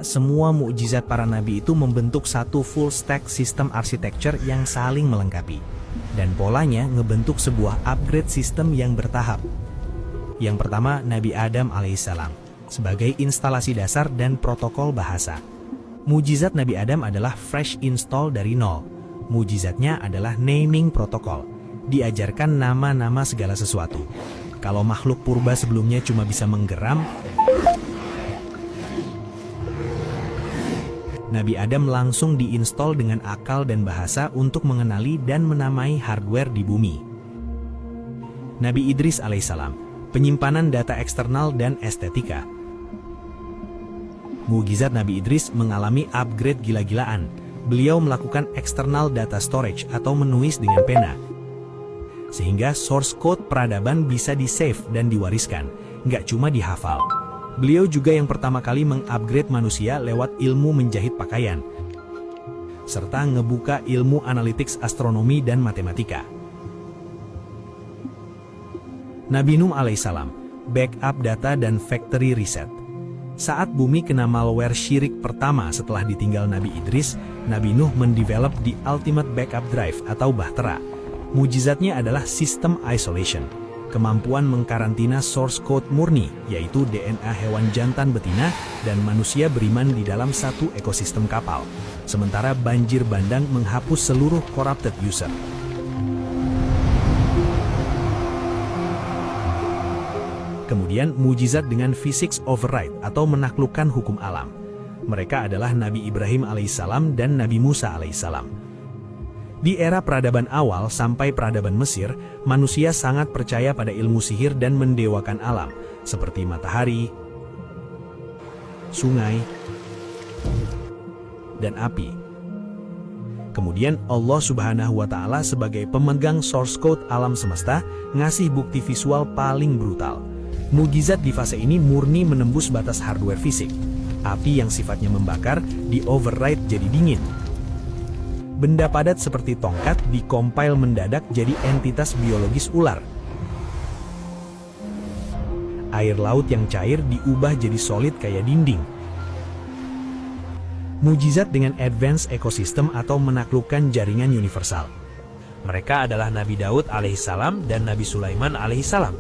Semua mukjizat para nabi itu membentuk satu full stack sistem arsitektur yang saling melengkapi. Dan polanya ngebentuk sebuah upgrade sistem yang bertahap. Yang pertama, Nabi Adam alaihissalam, sebagai instalasi dasar dan protokol bahasa. Mukjizat Nabi Adam adalah fresh install dari nol. Mukjizatnya adalah naming protokol. Diajarkan nama-nama segala sesuatu. Kalau makhluk purba sebelumnya cuma bisa menggeram, Nabi Adam langsung diinstal dengan akal dan bahasa untuk mengenali dan menamai hardware di bumi. Nabi Idris alaihissalam, penyimpanan data eksternal dan estetika. Mukjizat Nabi Idris mengalami upgrade gila-gilaan. Beliau melakukan external data storage atau menulis dengan pena. Sehingga source code peradaban bisa di-save dan diwariskan, nggak cuma dihafal. Beliau juga yang pertama kali mengupgrade manusia lewat ilmu menjahit pakaian, serta ngebuka ilmu analytics astronomi dan matematika. Nabi Nuh alaihissalam, backup data dan factory reset. Saat bumi kena malware syirik pertama setelah ditinggal Nabi Idris, Nabi Nuh mendevelop the ultimate backup drive atau bahtera. Mujizatnya adalah system isolation. Kemampuan mengkarantina source code murni, yaitu DNA hewan jantan betina dan manusia beriman di dalam satu ekosistem kapal. Sementara banjir bandang menghapus seluruh corrupted user. Kemudian mujizat dengan physics override atau menaklukkan hukum alam. Mereka adalah Nabi Ibrahim alaihissalam dan Nabi Musa alaihissalam. Di era peradaban awal sampai peradaban Mesir, manusia sangat percaya pada ilmu sihir dan mendewakan alam, seperti matahari, sungai, dan api. Kemudian Allah Subhanahu wa Ta'ala sebagai pemegang source code alam semesta ngasih bukti visual paling brutal. Mukjizat di fase ini murni menembus batas hardware fisik. Api yang sifatnya membakar di-override jadi dingin. Benda padat seperti tongkat dikompil mendadak jadi entitas biologis ular. Air laut yang cair diubah jadi solid kayak dinding. Mukjizat dengan advance ekosistem atau menaklukkan jaringan universal. Mereka adalah Nabi Daud alaihissalam dan Nabi Sulaiman alaihissalam.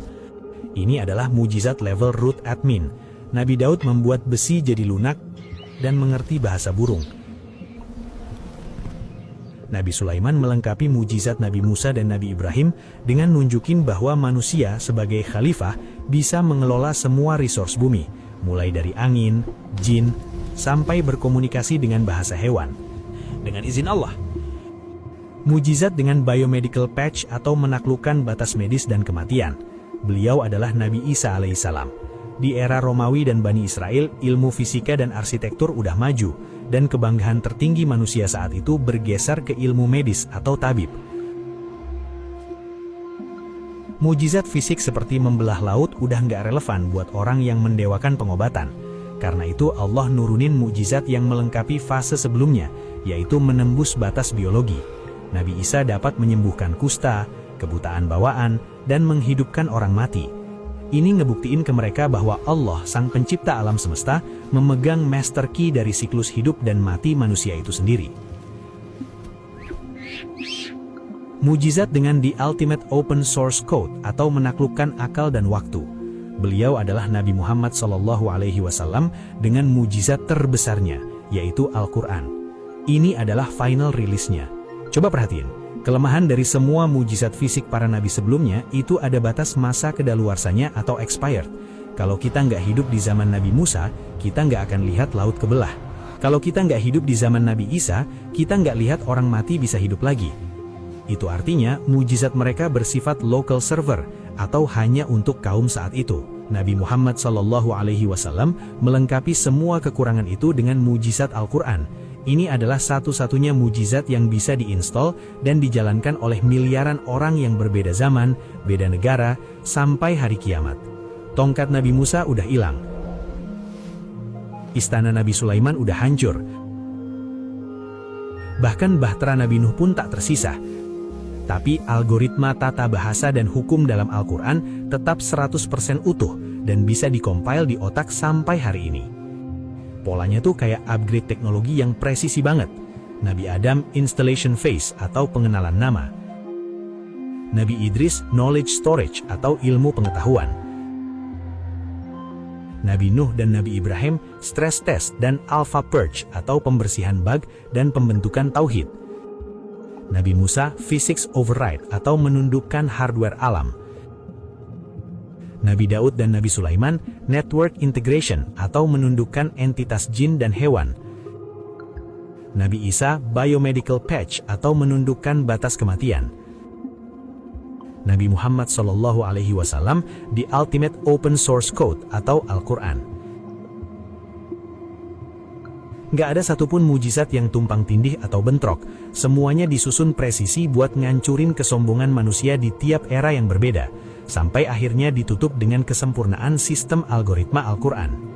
Ini adalah mukjizat level root admin. Nabi Daud membuat besi jadi lunak dan mengerti bahasa burung. Nabi Sulaiman melengkapi mukjizat Nabi Musa dan Nabi Ibrahim dengan nunjukin bahwa manusia sebagai khalifah bisa mengelola semua resource bumi, mulai dari angin, jin, sampai berkomunikasi dengan bahasa hewan, dengan izin Allah. Mukjizat dengan biomedical patch atau menaklukkan batas medis dan kematian. Beliau adalah Nabi Isa alaihissalam. Di era Romawi dan Bani Israel, ilmu fisika dan arsitektur udah maju, dan kebanggaan tertinggi manusia saat itu bergeser ke ilmu medis atau tabib. Mukjizat fisik seperti membelah laut udah nggak relevan buat orang yang mendewakan pengobatan. Karena itu Allah nurunin mukjizat yang melengkapi fase sebelumnya, yaitu menembus batas biologi. Nabi Isa dapat menyembuhkan kusta, kebutaan bawaan, dan menghidupkan orang mati. Ini ngebuktiin ke mereka bahwa Allah, sang pencipta alam semesta, memegang master key dari siklus hidup dan mati manusia itu sendiri. Mukjizat dengan the ultimate open source code atau menaklukkan akal dan waktu. Beliau adalah Nabi Muhammad SAW dengan mukjizat terbesarnya, yaitu Al-Quran. Ini adalah final release-nya. Coba perhatiin. Kelemahan dari semua mukjizat fisik para nabi sebelumnya itu ada batas masa kedaluarsanya atau expired. Kalau kita nggak hidup di zaman Nabi Musa, kita nggak akan lihat laut kebelah. Kalau kita nggak hidup di zaman Nabi Isa, kita nggak lihat orang mati bisa hidup lagi. Itu artinya mukjizat mereka bersifat local server atau hanya untuk kaum saat itu. Nabi Muhammad SAW melengkapi semua kekurangan itu dengan mukjizat Al-Quran. Ini adalah satu-satunya mukjizat yang bisa diinstal dan dijalankan oleh miliaran orang yang berbeda zaman, beda negara, sampai hari kiamat. Tongkat Nabi Musa udah hilang. Istana Nabi Sulaiman udah hancur. Bahkan bahtera Nabi Nuh pun tak tersisa. Tapi algoritma tata bahasa dan hukum dalam Al-Quran tetap 100% utuh dan bisa dikompil di otak sampai hari ini. Polanya tuh kayak upgrade teknologi yang presisi banget. Nabi Adam installation phase atau pengenalan nama. Nabi Idris knowledge storage atau ilmu pengetahuan. Nabi Nuh dan Nabi Ibrahim stress test dan alpha purge atau pembersihan bug dan pembentukan tauhid. Nabi Musa physics override atau menundukkan hardware alam. Nabi Daud dan Nabi Sulaiman network integration atau menundukkan entitas jin dan hewan. Nabi Isa biomedical patch atau menundukkan batas kematian. Nabi Muhammad SAW the ultimate open source code atau Al-Quran. Nggak ada satupun mujizat yang tumpang tindih atau bentrok, semuanya disusun presisi buat ngancurin kesombongan manusia di tiap era yang berbeda, sampai akhirnya ditutup dengan kesempurnaan sistem algoritma Al-Quran.